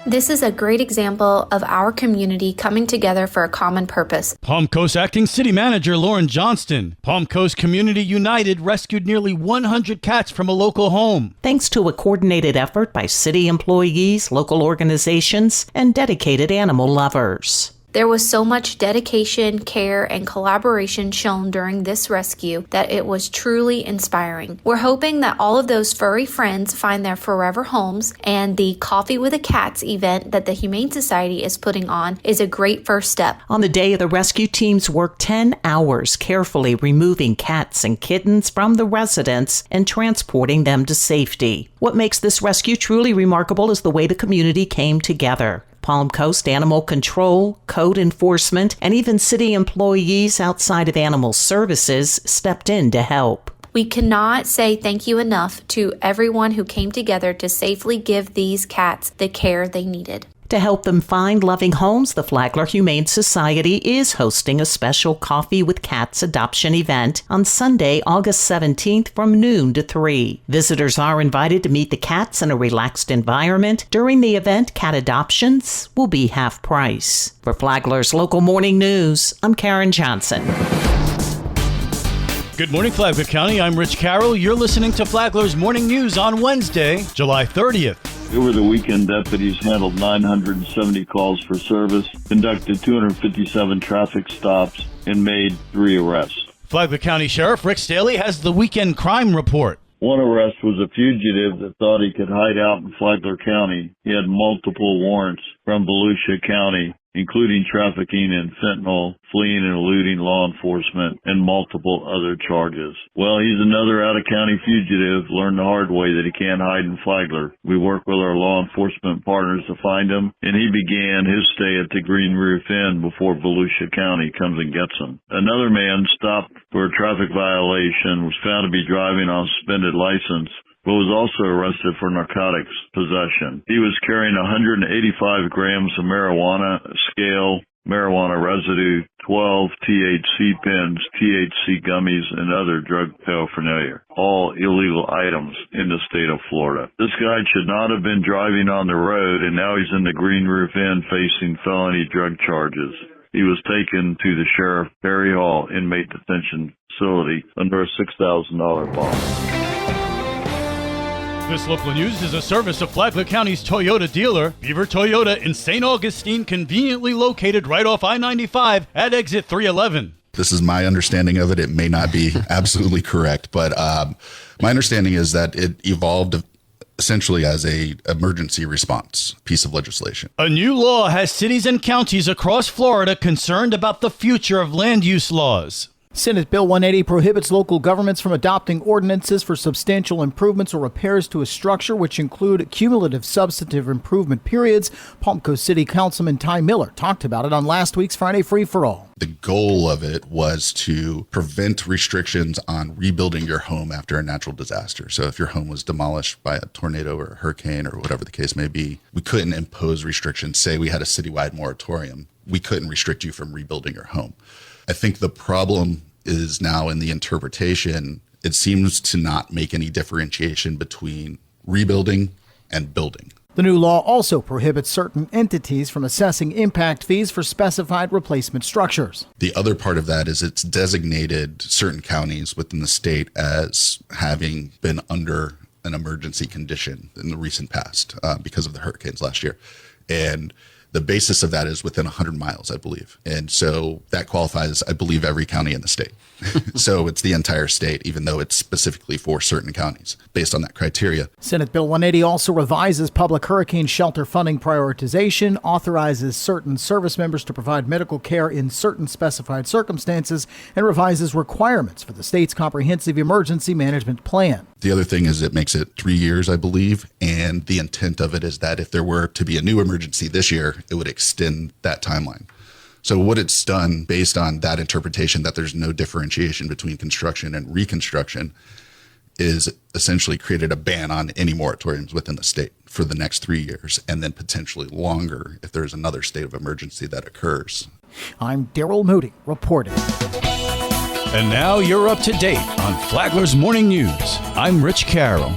This is a great example of our community coming together for a common purpose. Palm Coast Acting City Manager Lauren Johnston. Palm Coast Community United rescued nearly 100 cats from a local home. Thanks to a coordinated effort by city employees, local organizations, and dedicated animal lovers. There was so much dedication, care, and collaboration shown during this rescue that it was truly inspiring. We're hoping that all of those furry friends find their forever homes, and the Coffee with the Cats event that the Humane Society is putting on is a great first step. On the day, the rescue teams worked 10 hours carefully removing cats and kittens from the residents and transporting them to safety. What makes this rescue truly remarkable is the way the community came together. Palm Coast Animal Control, code enforcement, and even city employees outside of animal services stepped in to help. We cannot say thank you enough to everyone who came together to safely give these cats the care they needed. To help them find loving homes, the Flagler Humane Society is hosting a special Coffee with Cats adoption event on Sunday, August 17th from noon to 3. Visitors are invited to meet the cats in a relaxed environment. During the event, cat adoptions will be half price. For Flagler's Local Morning News, I'm Karen Johnson. Good morning, Flagler County. I'm Rich Carroll. You're listening to Flagler's Morning News on Wednesday, July 30th. Over the weekend, deputies handled 970 calls for service, conducted 257 traffic stops, and made 3 arrests. Flagler County Sheriff Rick Staley has the weekend crime report. One arrest was a fugitive that thought he could hide out in Flagler County. He had multiple warrants from Volusia County, including trafficking in fentanyl, fleeing and eluding law enforcement, and multiple other charges. Well, he's another out-of-county fugitive, learned the hard way that he can't hide in Flagler. We work with our law enforcement partners to find him, and he began his stay at the Green Roof Inn before Volusia County comes and gets him. Another man stopped for a traffic violation, was found to be driving on a suspended license, but was also arrested for narcotics possession. He was carrying 185 grams of marijuana, scale, marijuana residue, 12 THC pens, THC gummies, and other drug paraphernalia, all illegal items in the state of Florida. This guy should not have been driving on the road, and now he's in the Green Roof Inn facing felony drug charges. He was taken to the Sheriff Perry Hall Inmate Detention Facility under a $6,000 bond. This local news is a service of Flagler County's Toyota dealer, Beaver Toyota in St. Augustine, conveniently located right off I-95 at exit 311. This is my understanding of it. It may not be absolutely correct, but my understanding is that it evolved essentially as a emergency response piece of legislation. A new law has cities and counties across Florida concerned about the future of land use laws. Senate Bill 180 prohibits local governments from adopting ordinances for substantial improvements or repairs to a structure, which include cumulative substantive improvement periods. Palm Coast City Councilman Ty Miller talked about it on last week's Friday Free-for-All. The goal of it was to prevent restrictions on rebuilding your home after a natural disaster. So if your home was demolished by a tornado or a hurricane or whatever the case may be, we couldn't impose restrictions. Say we had a citywide moratorium, we couldn't restrict you from rebuilding your home. I think the problem is now in the interpretation. It seems to not make any differentiation between rebuilding and building. The new law also prohibits certain entities from assessing impact fees for specified replacement structures. The other part of that is it's designated certain counties within the state as having been under an emergency condition in the recent past because of the hurricanes last year. And the basis of that is within 100 miles, I believe. And so that qualifies, I believe, every county in the state. So it's the entire state, even though it's specifically for certain counties based on that criteria. Senate Bill 180 also revises public hurricane shelter funding prioritization, authorizes certain service members to provide medical care in certain specified circumstances, and revises requirements for the state's comprehensive emergency management plan. The other thing is it makes it 3 years, I believe. And the intent of it is that if there were to be a new emergency this year, it would extend that timeline. So what it's done based on that interpretation that there's no differentiation between construction and reconstruction is essentially created a ban on any moratoriums within the state for the next 3 years and then potentially longer if there's another state of emergency that occurs. I'm Daryl Moody reporting. And now you're up to date on Flagler's Morning News. I'm Rich Carroll.